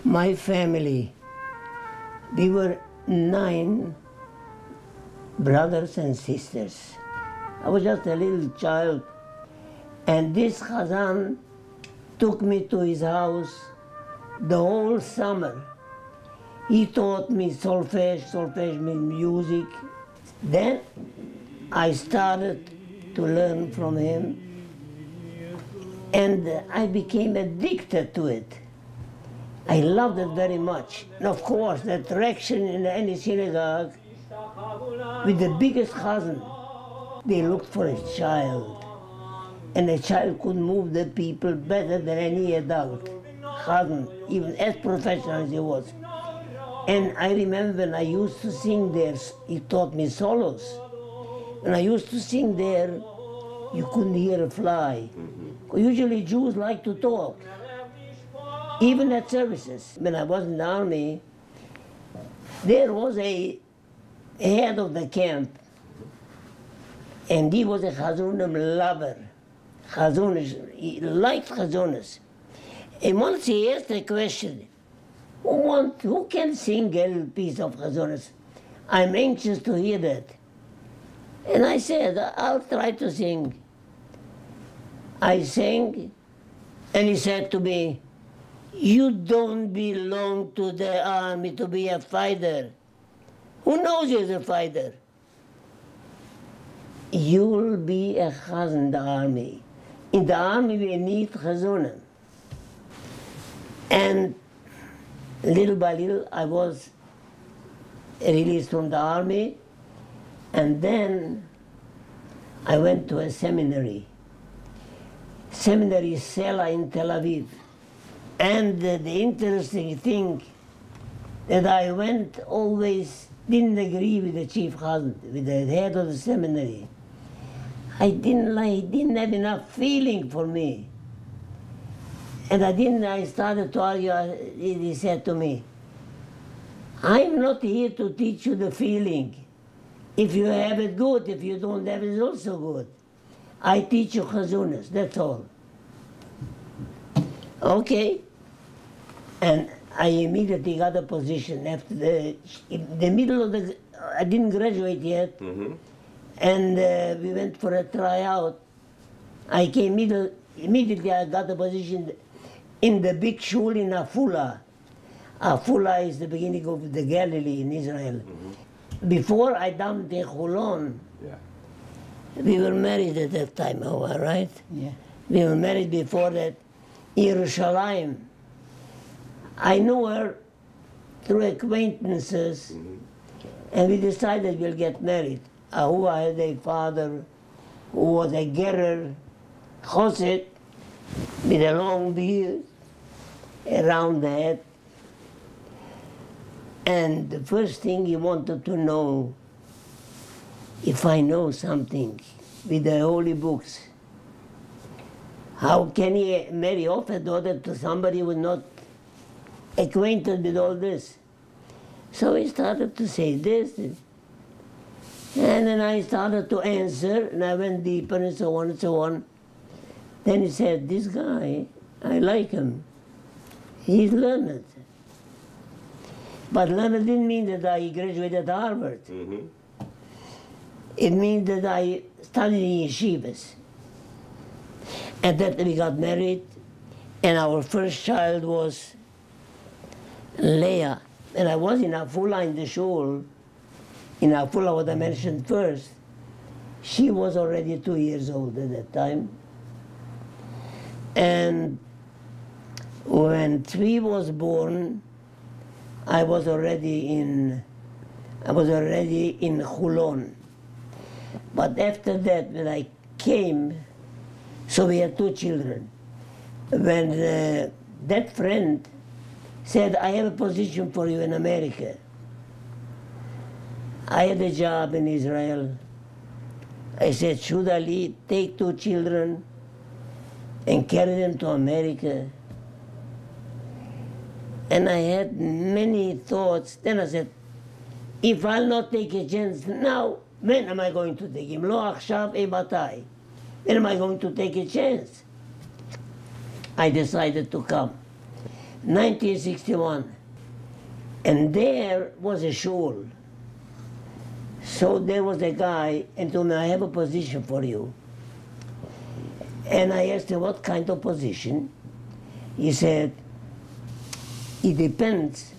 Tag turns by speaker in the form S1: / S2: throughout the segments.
S1: My family, we were 9 brothers and sisters. I was just a little child, and this Chazan took me to his house the whole summer. He taught me solfege means music. Then I started to learn from him, and I became addicted to it. I loved it very much. And of course, the attraction in any synagogue with the biggest chazan, they looked for a child. And a child could move the people better than any adult chazan, even as professional as he was. And I remember when I used to sing there, he taught me solos. When I used to sing there, you couldn't hear a fly. Usually Jews like to talk. Even at services. When I was in the army, there was a head of the camp, and he was a Chazunim lover. He liked Chazunis. And once he asked a question, who can sing a little piece of Chazunis? I'm anxious to hear that. And I said, I'll try to sing. I sang, and he said to me, you don't belong to the army to be a fighter. Who knows you're a fighter? You'll be a chazan in the army. In the army we need chazunim. And little by little I was released from the army, and then I went to a seminary. Seminary Sela in Tel Aviv. And the interesting thing that I went always didn't agree with the chief chazan, with the head of the seminary. He didn't have enough feeling for me. And I started to argue. He said to me, I'm not here to teach you the feeling. If you have it, good. If you don't have it, it's also good. I teach you chazunas, that's all. Okay. And I immediately got a position after the middle of the, I didn't graduate yet, and we went for a tryout. I came immediately I got a position in the big shul in Afula. Afula is the beginning of the Galilee in Israel. Before I dumped in Chulon, we were married at that time, Ahuva, right? Yeah. We were married before that in Yerushalayim. I knew her through acquaintances, and we decided we'll get married. Ahuva had a father who was a gerer, choset, with a long beard around the head. And the first thing he wanted to know if I know something with the holy books. How can he marry off a daughter to somebody who is not acquainted with all this? So he started to say this, and then I started to answer, and I went deeper and so on and so on. Then he said, this guy, I like him. He's learned. But learned didn't mean that I graduated at Harvard. It means that I studied in yeshivas. And that we got married, and our first child was Leah. And I was in Afula in the shul. In Afula, what I mentioned first, she was already 2 years old at that time. And when Tzvi was born, I was already in Chulon. But after that, when I came, so we had 2 children. When that friend said, I have a position for you in America. I had a job in Israel. I said, should I take 2 children and carry them to America? And I had many thoughts. Then I said, if I'll not take a chance now, when am I going to take him? Lo achshav, matai. When am I going to take a chance? I decided to come. 1961. And there was a shul. So there was a guy and told me, I have a position for you. And I asked him, what kind of position? He said, it depends.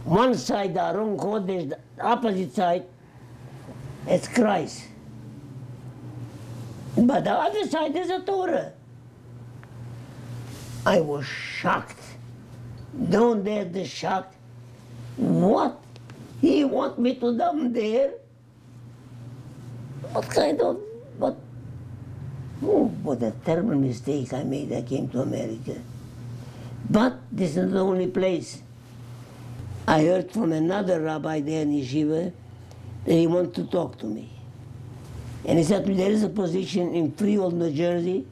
S1: One side, the Aron Kodesh, the opposite side, it's Christ. But the other side is a Torah. I was shocked. Down there, the shock. What? He want me to come there? What kind of, what? Oh, what a terrible mistake I made. I came to America. But this is the only place. I heard from another rabbi there in Yeshiva that he wanted to talk to me. And he said, there is a position in Freehold, New Jersey,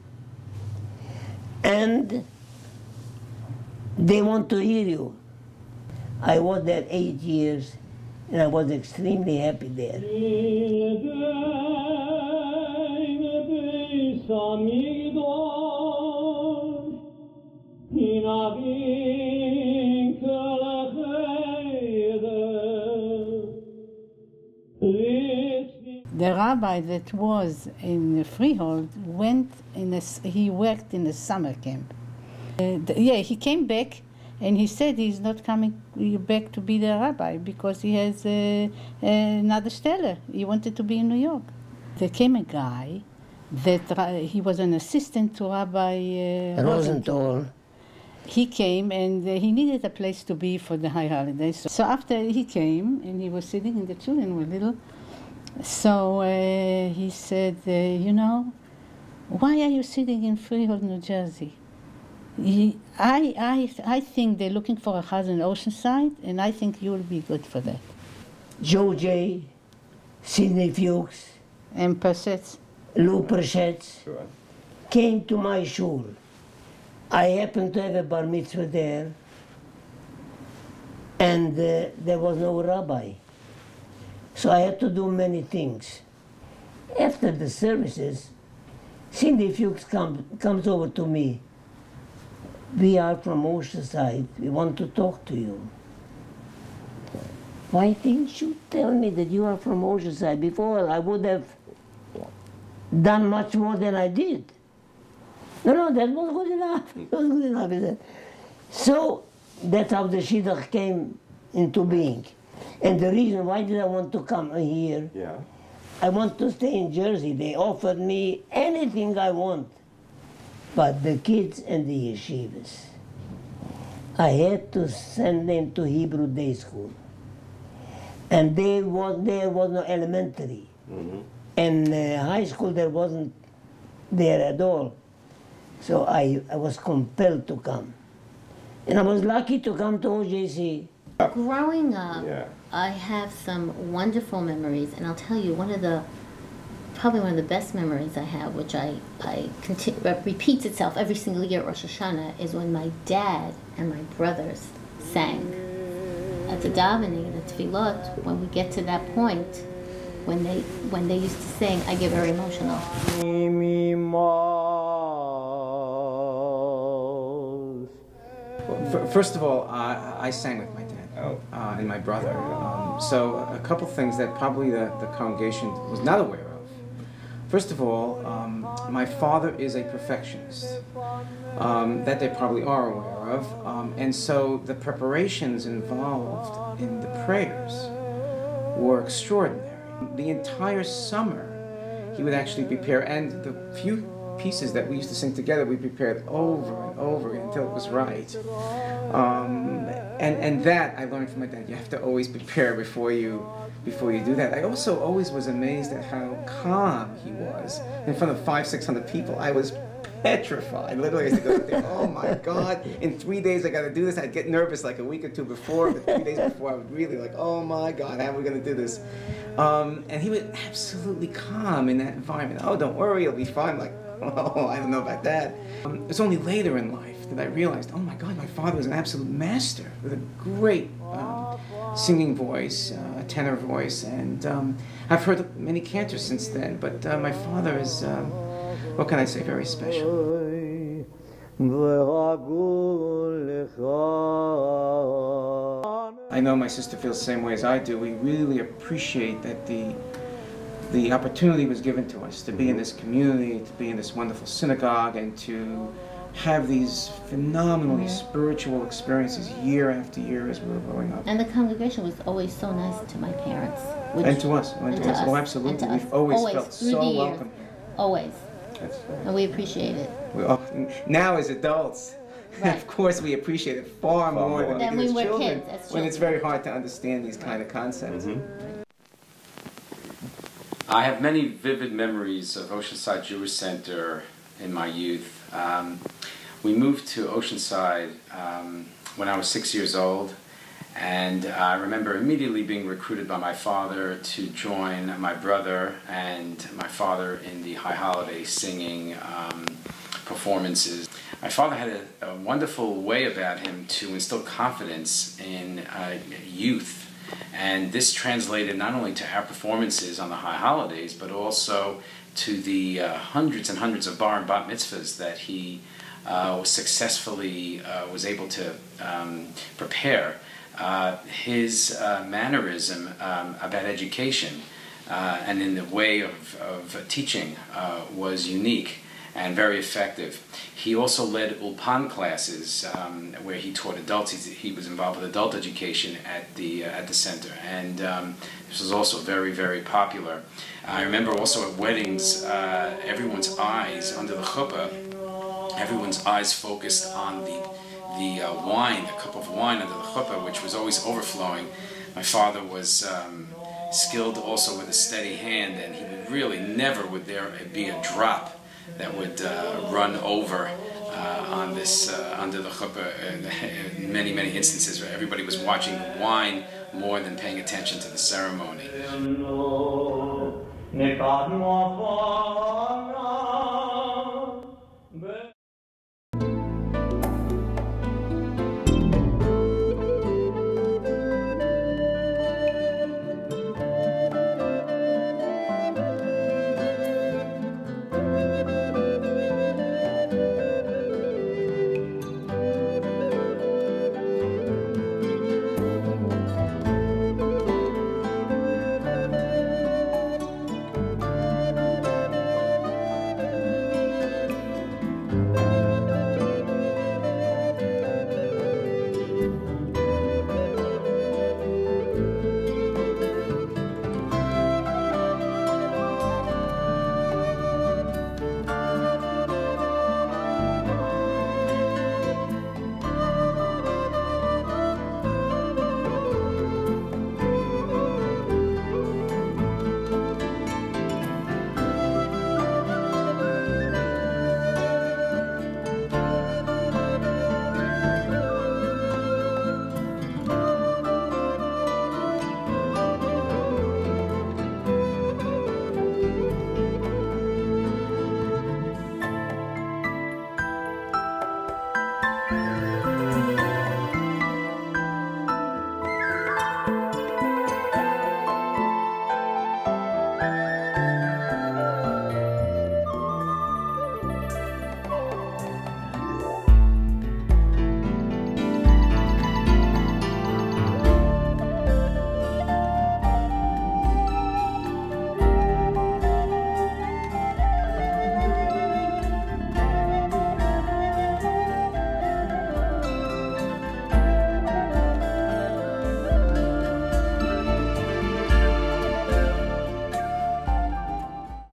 S1: and they want to hear you. I was there 8 years, and I was extremely happy there.
S2: The rabbi that was in Freehold he worked in a summer camp. He came back and he said he's not coming back to be the rabbi because he has another stellar. He wanted to be in New York. There came a guy that he was an assistant to Rabbi Rosenthal. He came and he needed a place to be for the high holidays. So after he came and he was sitting and the children were little, so he said, you know, why are you sitting in Freehold, New Jersey? I think they're looking for a house in Oceanside, and I think you'll be good for that.
S1: Joe J., Sidney Fuchs,
S2: And Persetz.
S1: Lou Persetz came to my shul. I happened to have a bar mitzvah there, and there was no rabbi. So I had to do many things. After the services, Cindy Fuchs comes over to me. We are from Oceanside. We want to talk to you. Why didn't you tell me that you are from Oceanside before? I would have done much more than I did. No, that was good enough. It was good enough, he said. So that's how the Shidduch came into being. And the reason why did I want to come here, I want to stay in Jersey. They offered me anything I want. But the kids and the yeshivas, I had to send them to Hebrew day school. And there was no elementary. And high school there wasn't there at all. So I was compelled to come. And I was lucky to come to OJC.
S3: Growing up, I have some wonderful memories, and I'll tell you, probably one of the best memories I have, which repeats itself every single year at Rosh Hashanah, is when my dad and my brothers sang. At the davening and the tefillot, when we get to that point, when they used to sing, I get very emotional.
S4: First of all, I sang with my dad and my brother. So a couple things that probably the congregation was not aware of. First of all, my father is a perfectionist, that they probably are aware of. And so the preparations involved in the prayers were extraordinary. The entire summer, he would actually prepare, and the few pieces that we used to sing together, we prepared over and over again until it was right. And that I learned from my dad. You have to always prepare before you do that. I also always was amazed at how calm he was in front of 500-600 people. I was petrified. Literally, I used to go there, oh my God, in 3 days I got to do this. I'd get nervous like a week or two before, but 3 days before I would really like, oh my God, how are we going to do this? And he was absolutely calm in that environment. Oh, don't worry, it'll be fine. Like, oh, I don't know about that. It's only later in life that I realized, oh my God, my father was an absolute master with a great singing voice, a tenor voice, and I've heard many cantors since then, but my father is, what can I say, very special. I know my sister feels the same way as I do. We really appreciate that the opportunity was given to us to be in this community, to be in this wonderful synagogue, and to have these phenomenally spiritual experiences year after year as we were growing up.
S3: And the congregation was always so nice to my parents.
S4: And to us. Oh, absolutely. We've always felt so welcome here.
S3: Always. And we appreciate it.
S4: Now as adults, right. Of course we appreciate it far more than we were children, when it's very hard to understand these kind of concepts.
S5: I have many vivid memories of Oceanside Jewish Center in my youth. We moved to Oceanside when I was 6 years old, and I remember immediately being recruited by my father to join my brother and my father in the High Holiday singing performances. My father had a wonderful way about him to instill confidence in youth. And this translated not only to our performances on the high holidays, but also to the hundreds and hundreds of bar and bat mitzvahs that he successfully was able to prepare. His mannerism about education and in the way of teaching was unique and very effective. He also led ulpan classes where he taught adults. He was involved with adult education at the center, and this was also very, very popular. I remember also at weddings, everyone's eyes under the chuppah, everyone's eyes focused on the wine, a cup of wine under the chuppah, which was always overflowing. My father was skilled also with a steady hand, and he would really never would there be a drop that would run over on this under the chuppah. In many, many instances where everybody was watching the wine more than paying attention to the ceremony.